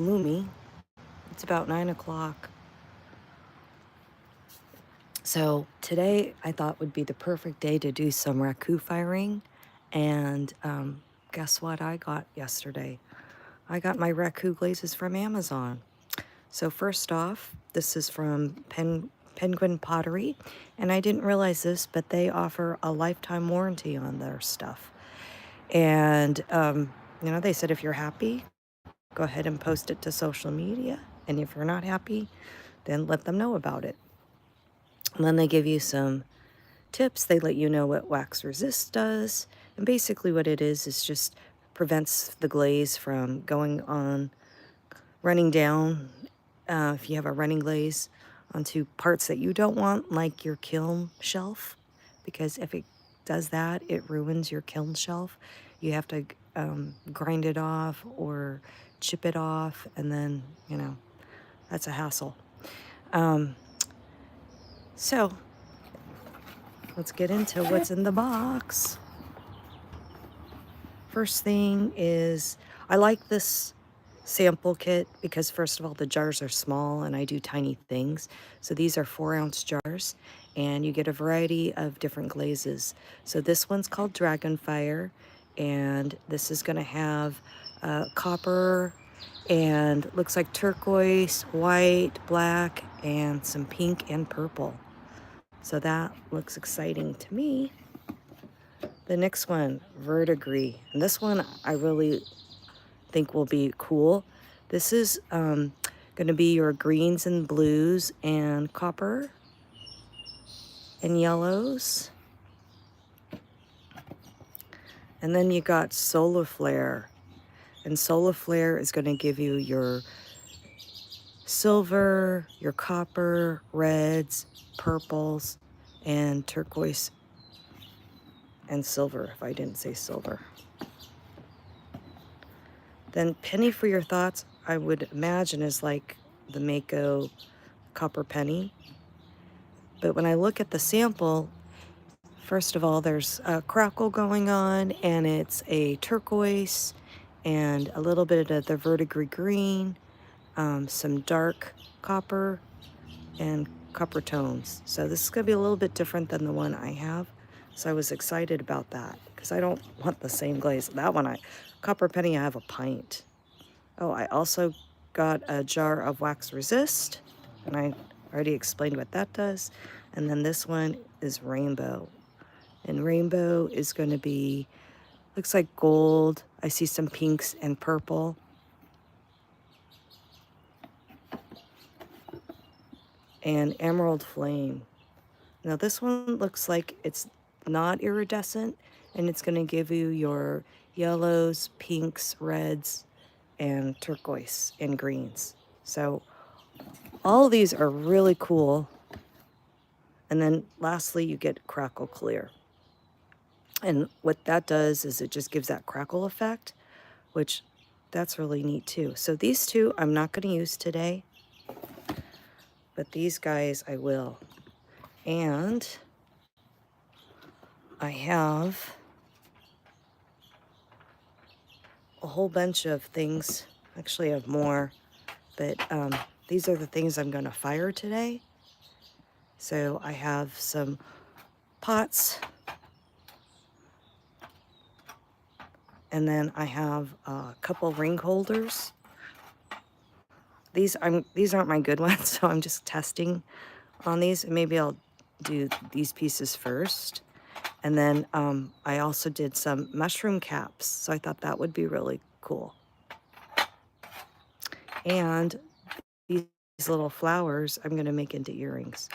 gloomy. It's about 9 o'clock. So today I thought would be the perfect day to do some Raku firing. And guess what I got yesterday? I got my Raku glazes from Amazon. So first off, this is from Penguin Pottery. And I didn't realize this, but they offer a lifetime warranty on their stuff. And, they said if you're happy, go ahead and post it to social media. And if you're not happy, then let them know about it. And then they give you some tips. They let you know what wax resist does. And basically what it is just prevents the glaze from running down, if you have a running glaze, onto parts that you don't want, like your kiln shelf. Because if it does that, it ruins your kiln shelf. You have to grind it off or chip it off, and then, that's a hassle. So let's get into what's in the box. First thing is, I like this sample kit because first of all, the jars are small and I do tiny things. So these are 4-ounce jars and you get a variety of different glazes. So this one's called Dragonfire, and this is gonna have copper and looks like turquoise, white, black, and some pink and purple. So that looks exciting to me. The next one, Verdigris. And this one I really think will be cool. This is going to be your greens and blues and copper and yellows. And then you got Solar Flare. And Solar Flare is going to give you your silver, your copper, reds, purples, and turquoise and silver, if I didn't say silver. Then Penny for Your Thoughts, I would imagine, is like the Mako copper penny. But when I look at the sample, first of all, there's a crackle going on, and it's a turquoise and a little bit of the verdigris green, some dark copper, and copper tones. So this is going to be a little bit different than the one I have. So I was excited about that because I don't want the same glaze. That one, copper penny, I have a pint. Oh, I also got a jar of wax resist, and I already explained what that does. And then this one is rainbow. And rainbow is going to be, looks like gold. I see some pinks and purple. And emerald flame. Now this one looks like it's not iridescent, and it's going to give you your yellows, pinks, reds, and turquoise and greens. So all of these are really cool. And then lastly, you get crackle clear. And what that does is it just gives that crackle effect, which that's really neat too. So these two I'm not going to use today, but these guys I will. And I have a whole bunch of things. Actually, I have more, but these are the things I'm going to fire today. So I have some pots, and then I have a couple ring holders. These aren't my good ones, so I'm just testing on these. Maybe I'll do these pieces first. And then I also did some mushroom caps, so I thought that would be really cool. And these little flowers I'm going to make into earrings.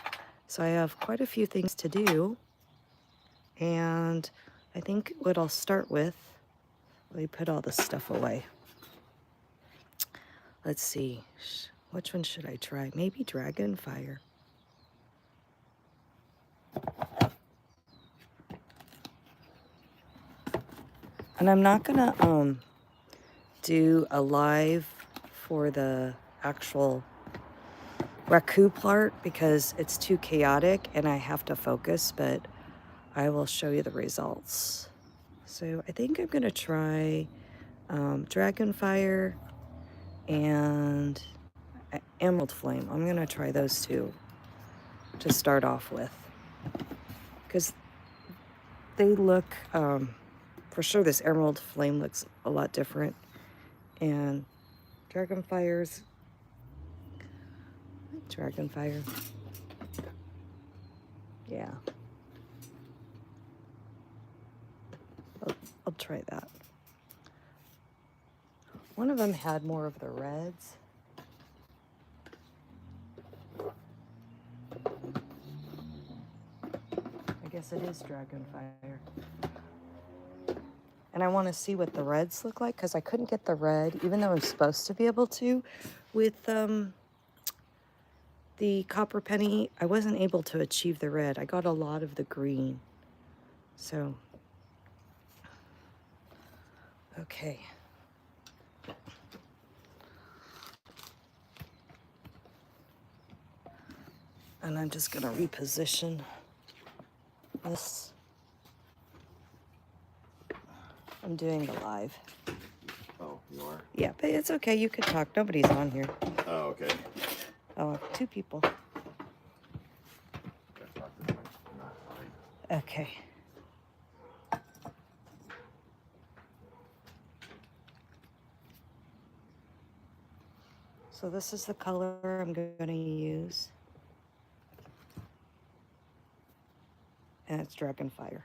So I have quite a few things to do. And I think what I'll start with, let me put all this stuff away. Let's see, which one should I try? Maybe Dragonfire. And I'm not gonna do a live for the actual Raku part because it's too chaotic and I have to focus, but I will show you the results. So I think I'm gonna try Dragonfire and emerald flame. I'm gonna try those two to start off with, because they look, for sure this emerald flame looks a lot different, and Dragonfire, yeah, I'll try that. One of them had more of the reds. I guess it is Dragonfire. And I want to see what the reds look like, because I couldn't get the red, even though I'm supposed to be able to, with the copper penny. I wasn't able to achieve the red. I got a lot of the green. So, okay. And I'm just gonna reposition this. I'm doing the live. Oh, you are? Yeah, but it's okay. You can talk. Nobody's on here. Oh, okay. Oh, 2 people. Okay. So this is the color I'm going to use. And it's Dragonfire.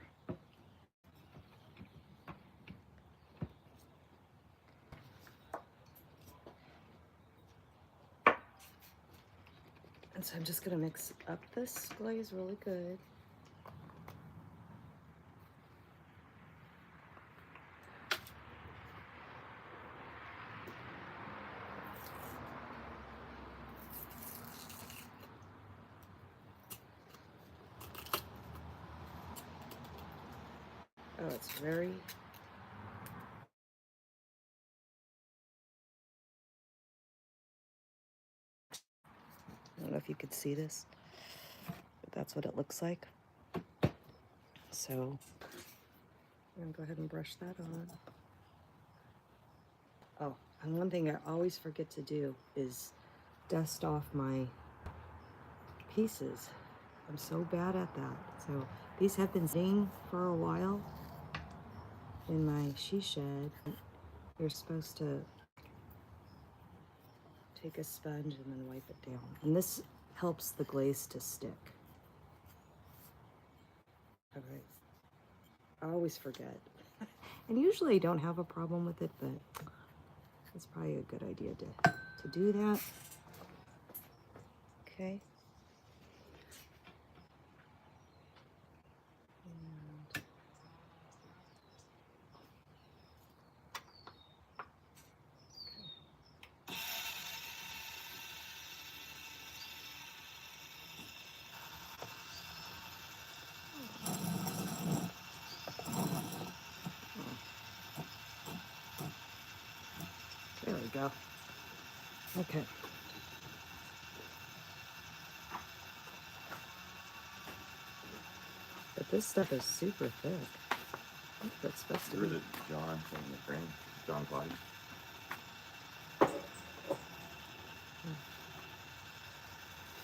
And so I'm just going to mix up this glaze really good. Oh, it's very... I don't know if you could see this, but that's what it looks like. So I'm going to go ahead and brush that on. Oh, and one thing I always forget to do is dust off my pieces. I'm so bad at that. So these have been sitting for a while in my she shed. You're supposed to take a sponge and then wipe it down. And this helps the glaze to stick. All right. I always forget. And usually I don't have a problem with it, but it's probably a good idea to do that. Okay. And there we go. Okay. But this stuff is super thick. I think that's supposed to be. Where's it, John from the frame? John Pottery.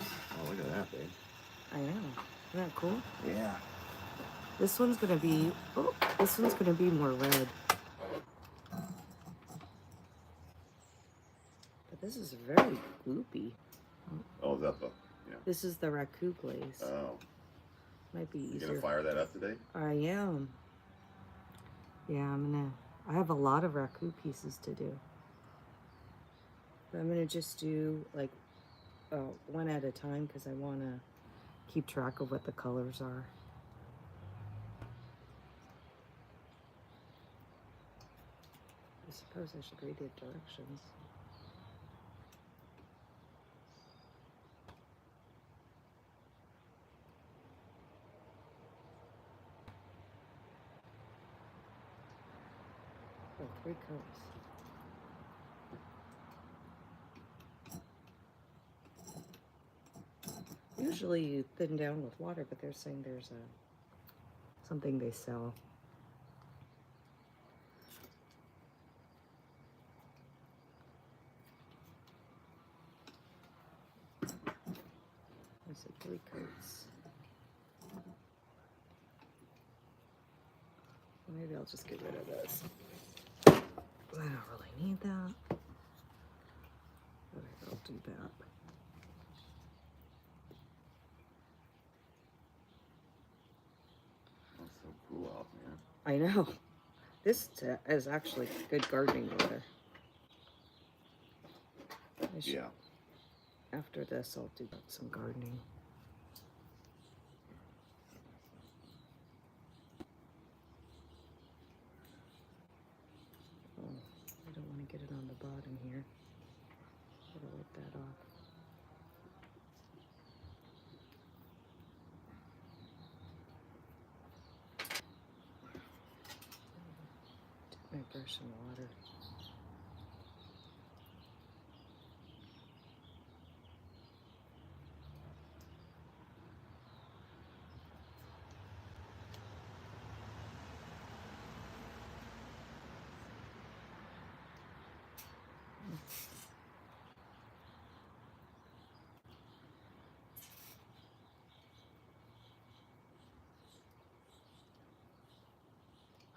Oh, look at that, babe. I know. Isn't that cool? Yeah. This one's gonna be, oh, this one's gonna be more red. But this is very gloopy. Oh, is that the, yeah. This is the Raku glaze. Oh. Might be You easier. gonna fire that up today? I am. Yeah, I have a lot of Raku pieces to do. But I'm gonna just do like one at a time, because I wanna keep track of what the colors are. I suppose I should read the directions. Oh, 3 coats. Usually you thin down with water, but they're saying there's something they sell. said 3 coats. Maybe I'll just get rid of this. I don't really need that. But I'll do that. That's so cool out, man. I know. This is actually good gardening weather. Yeah. After this, I'll do some gardening. Oh, I don't want to get it on the bottom here. Gotta wipe that off. Dip my brush in water.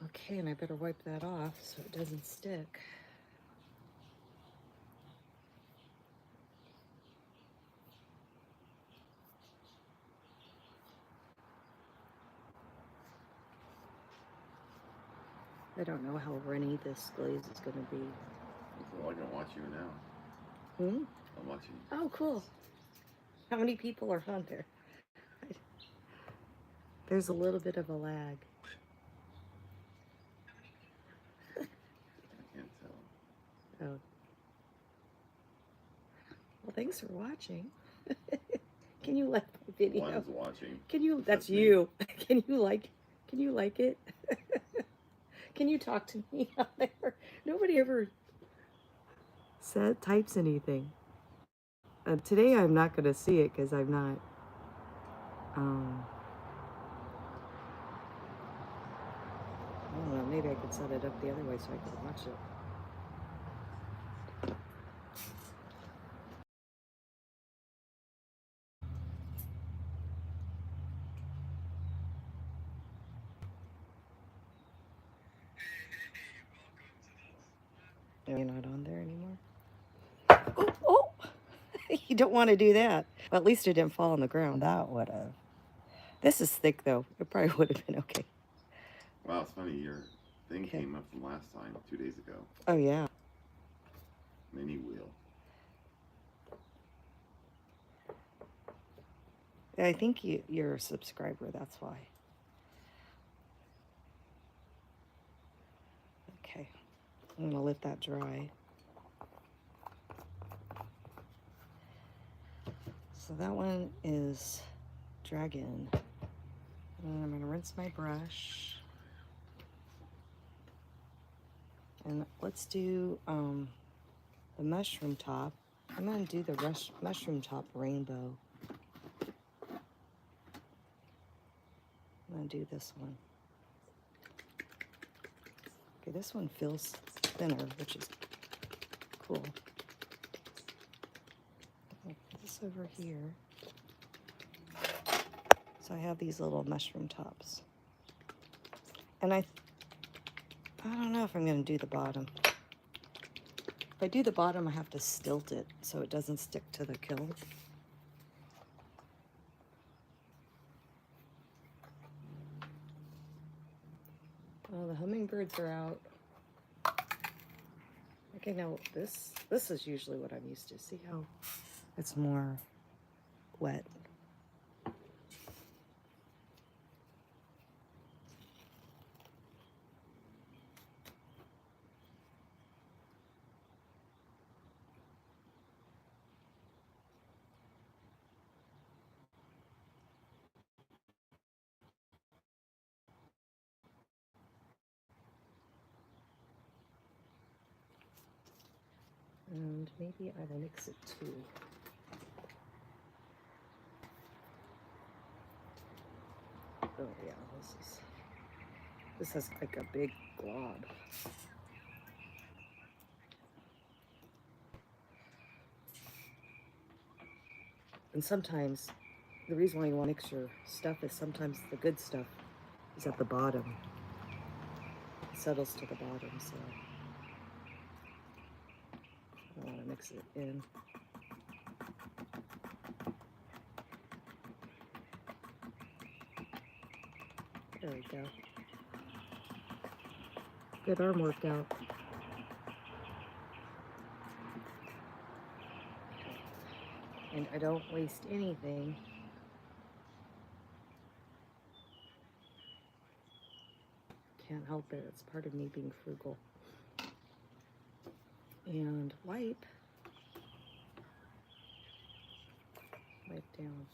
Okay, and I better wipe that off so it doesn't stick. I don't know how runny this glaze is going to be. Well, I can watch you now. Hmm? I'm watching. Oh, cool. How many people are on there? There's a little bit of a lag. I can't tell. Oh. Well, thanks for watching. Can you like my video? One's watching. Can you? That's me. you. Can you like it? Can you talk to me out there? Nobody ever types anything. Today I'm not going to see it because I'm not. I don't know. Maybe I could set it up the other way so I could watch it. You're not on there anymore? Oh! You don't want to do that. Well, at least it didn't fall on the ground. That would have. This is thick, though. It probably would have been okay. Wow, it's funny. Your thing came up from last time, 2 days ago. Oh, yeah. Mini wheel. I think you're a subscriber. That's why. Okay. I'm going to let that dry. So that one is dragon. And I'm going to rinse my brush. And let's do the mushroom top. I'm going to do the mushroom top rainbow. I'm going to do this one. Okay, this one feels thinner, which is cool. I'll put this over here. So I have these little mushroom tops. And I don't know if I'm going to do the bottom. If I do the bottom, I have to stilt it so it doesn't stick to the kiln. Well, the hummingbirds are out. Okay, now this is usually what I'm used to. See how it's more wet. And maybe I will mix it too. Oh yeah, this has like a big glob. And sometimes The reason why you want to mix your stuff is sometimes the good stuff is at the bottom. It settles to the bottom, so I want to mix it in. There we go. Good arm workout. And I don't waste anything. Can't help it. It's part of me being frugal. And wipe down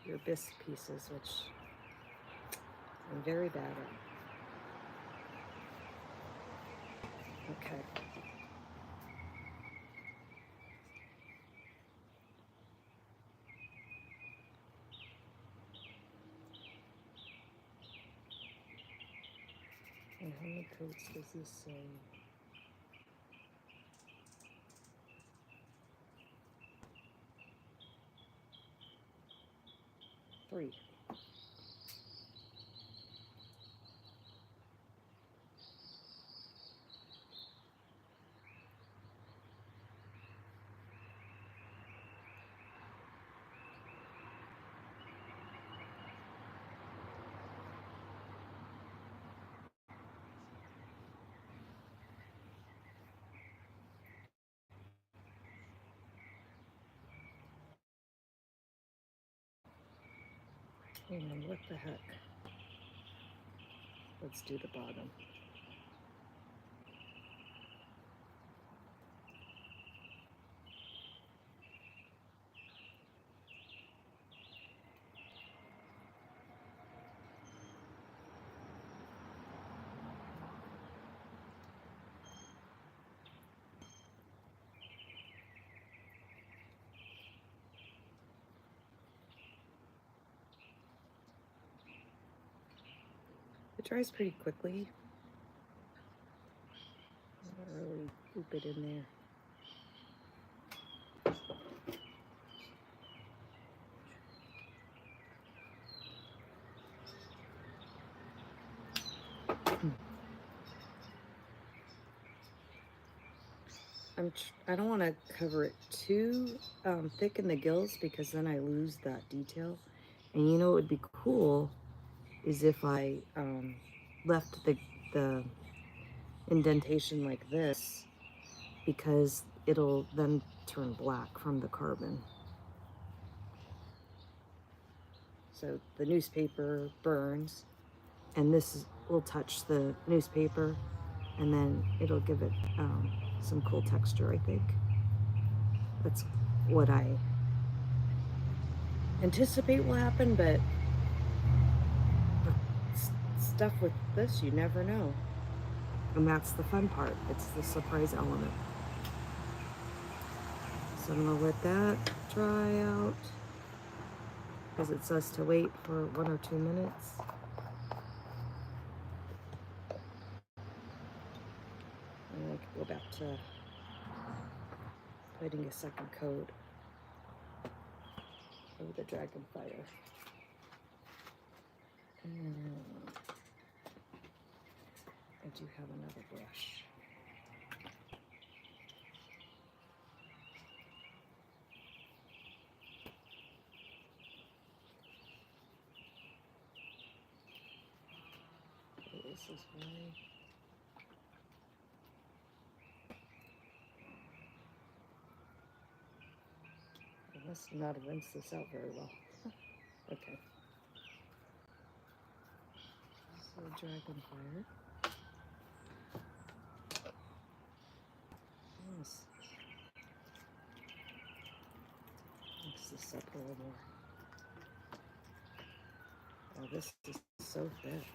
your bisque pieces, which I'm very bad at. Okay. And how many coats does this say? 3. And what the heck? Let's do the bottom. It dries pretty quickly. I don't really loop it in there. I don't want to cover it too thick in the gills because then I lose that detail. And you know what would be cool is if I left the indentation like this, because it'll then turn black from the carbon. So the newspaper burns, and this will touch the newspaper, and then it'll give it some cool texture, I think. That's what I anticipate will happen, but stuff with this, you never know. And that's the fun part. It's the surprise element. So I'm gonna let that dry out because it says to wait for 1 or 2 minutes. And I can go back to putting a second coat over the dragon fire. And I do have another brush. Okay, this is why. I must not have rinsed this out very well. Okay. So dragon fire. Yes. Mix this up a little more. Oh, this is so thick.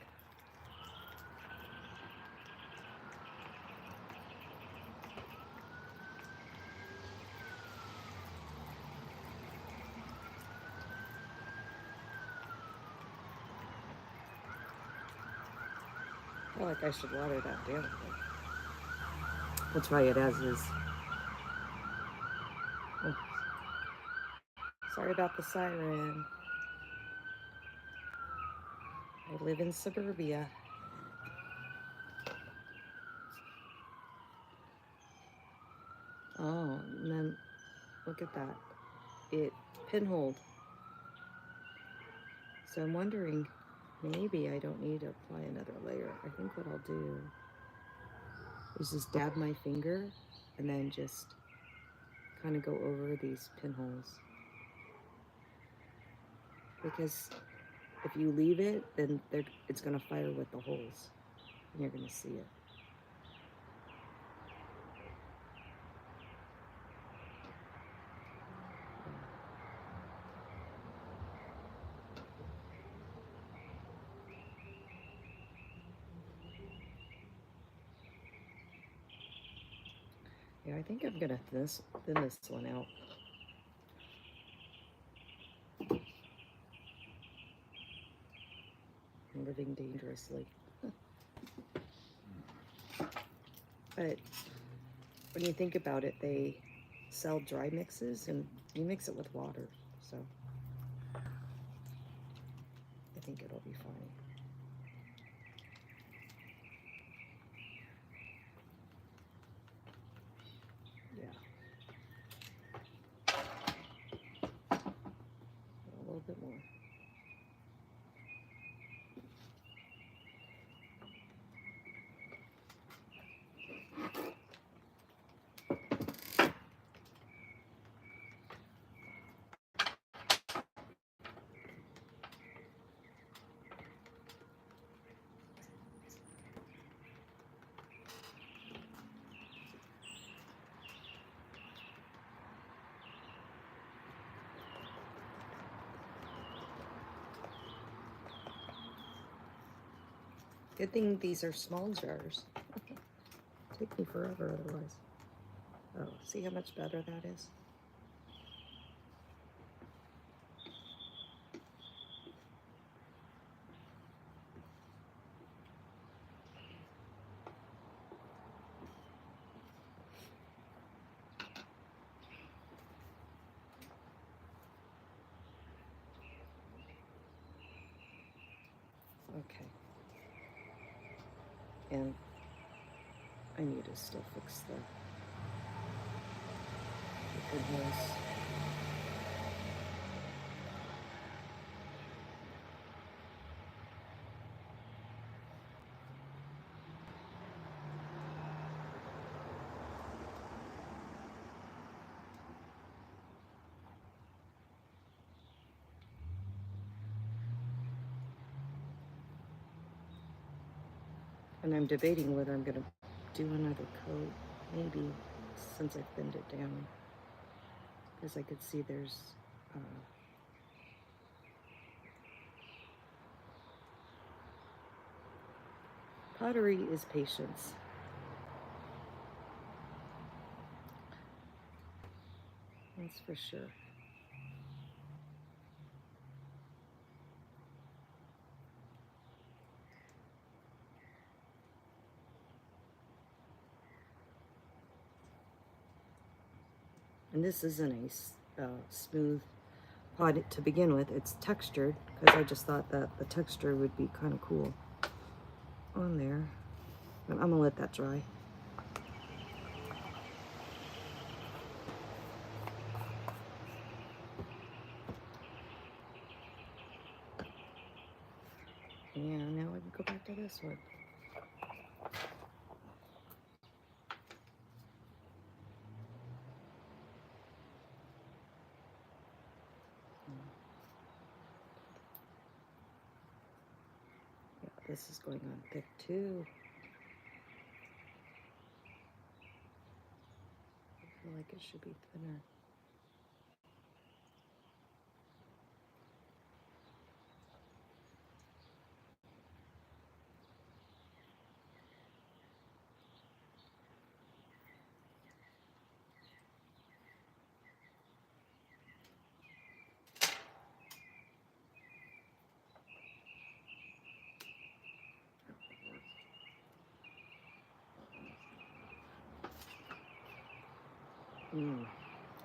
I feel like I should water that down. We'll try it as is. Oh. Sorry about the siren. I live in suburbia. Oh, and then look at that. It pinholed. So I'm wondering, maybe I don't need to apply another layer. I think what I'll do is just dab my finger and then just kind of go over these pinholes. Because if you leave it, then it's going to fire with the holes. And you're going to see it. Yeah, I think I'm going to thin this one out. I'm living dangerously. But when you think about it, they sell dry mixes and you mix it with water. So I think it'll be fine. Yeah. A little bit more. Good thing these are small jars. Take me forever otherwise. Oh, see how much better that is? Okay. And I need to still fix the pinholes. And I'm debating whether I'm going to do another coat, maybe, since I thinned it down. Because I could see there's pottery is patience. That's for sure. And this isn't a smooth pot to begin with. It's textured because I just thought that the texture would be kind of cool on there. But I'm gonna let that dry. And now I can go back to this one. Yeah, this is going on thick too. I feel like it should be thinner.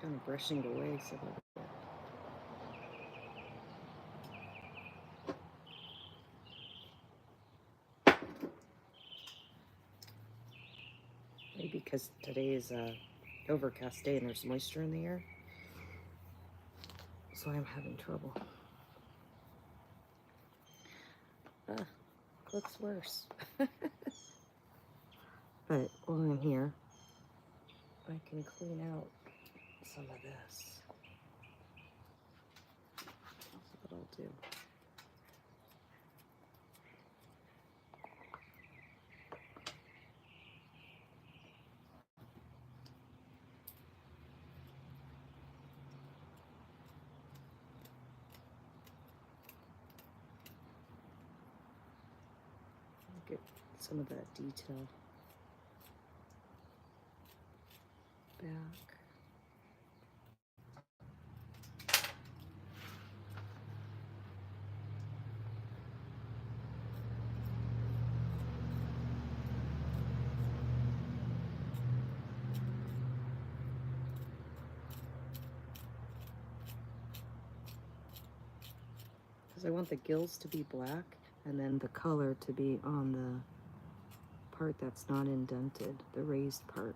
Kind of brushing it away so that because today is a overcast day and there's moisture in the air. So I'm having trouble. Looks worse. But while I'm here, I can clean out some of this. That's what I'll do. Get some of that detail back. Because I want the gills to be black and then the color to be on the part that's not indented, the raised part.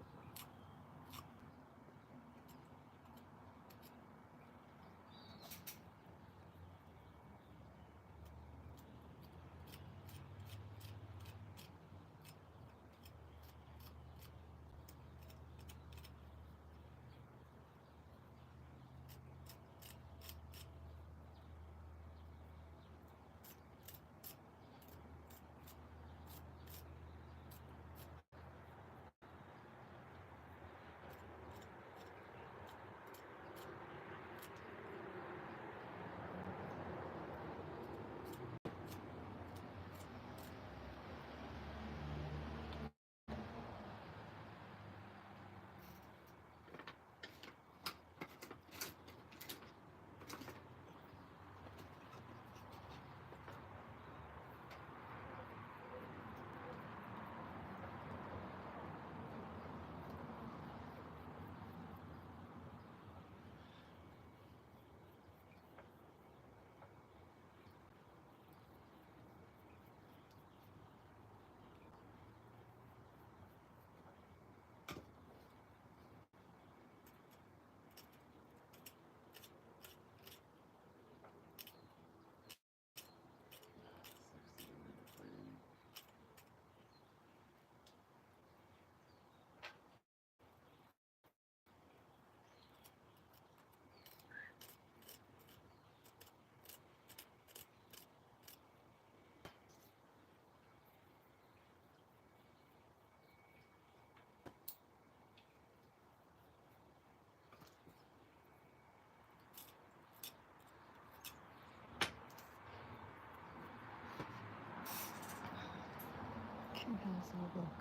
How's it look?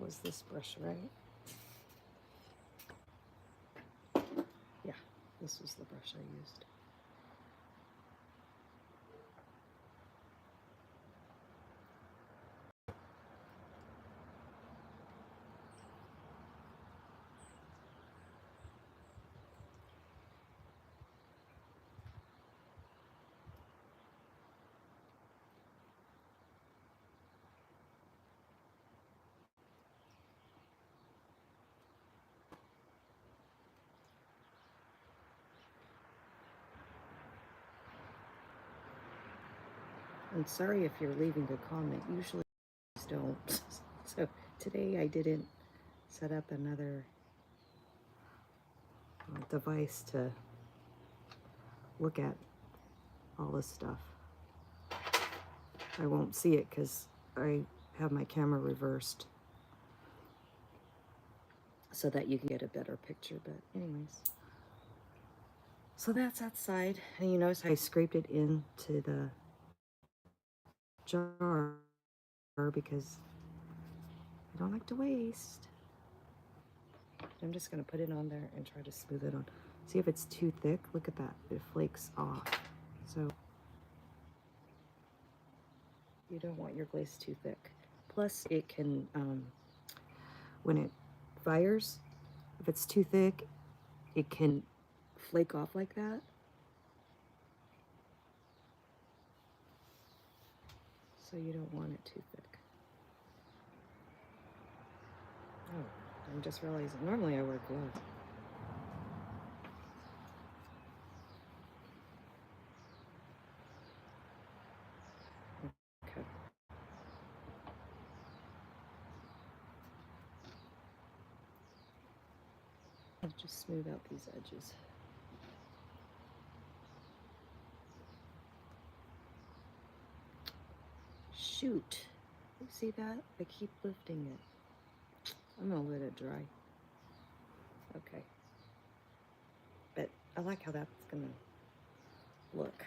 Was this brush right? Yeah, this was the brush I used. I'm sorry if you're leaving a comment. Usually I don't. So today I didn't set up another device to look at all this stuff. I won't see it because I have my camera reversed so that you can get a better picture. But anyways, so that's that side. And you notice I scraped it into the jar because I don't like to waste. I'm just going to put it on there and try to smooth it on. See if it's too thick. Look at that. It flakes off. So you don't want your glaze too thick. Plus it can, when it fires, if it's too thick, it can flake off like that. So you don't want it too thick. Oh, I'm just realizing, normally I wear gloves. Okay. I'll just smooth out these edges. Shoot. You see that? I keep lifting it. I'm gonna let it dry. Okay. But I like how that's gonna look.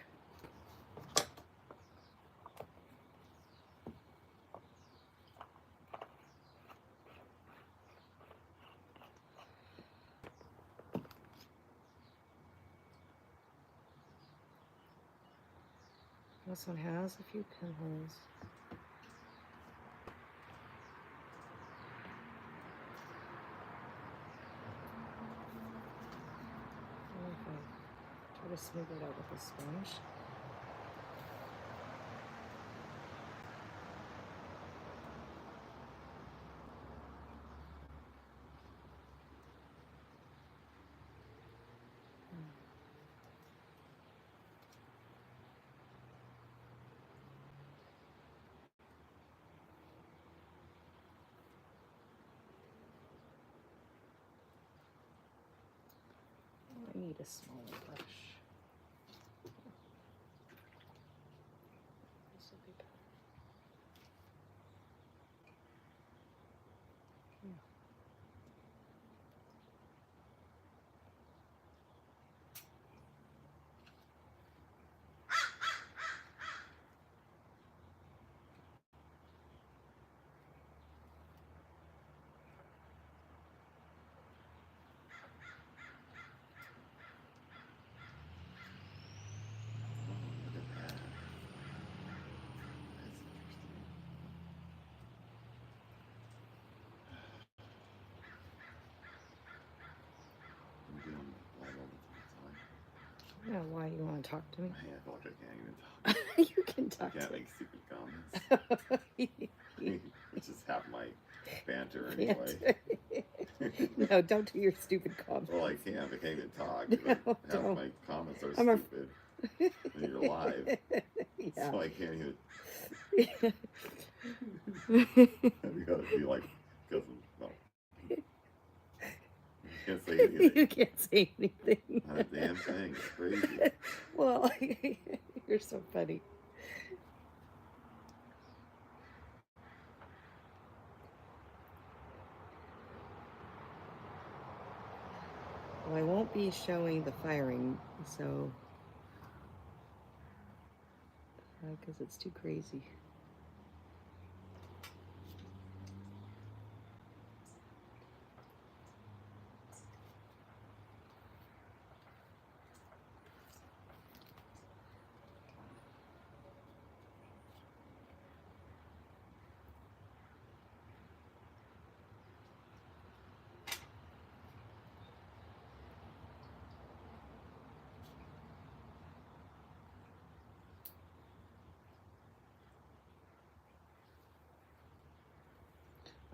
This one has a few pinholes. Try to smooth it out with a sponge. I need a smaller brush. This will be better. Yeah. Look at that. That's interesting. I'm doing light over to the side. I don't know why you want to talk to me. I feel like I can't even talk. You can talk I can't to make stupid comments. me. It's just half my banter anyway. No, don't do your stupid comments. Well, I can't. I can't even talk. No, Half don't. my comments are I'm stupid. And you're live. Yeah. So I can't even. You gotta be like, because no. You can't say anything. You can't say anything. Not a damn thing. It's crazy. Well, you're so funny. Well, I won't be showing the firing, so because it's too crazy.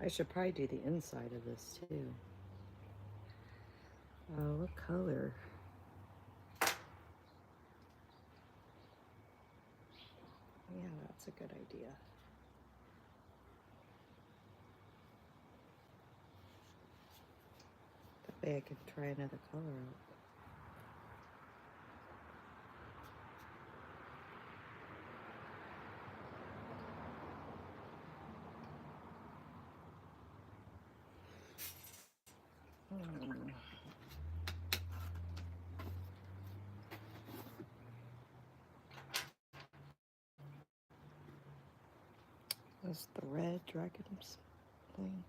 I should probably do the inside of this too. What color? Yeah, that's a good idea. That way I can try another color out. That's the red dragons thing.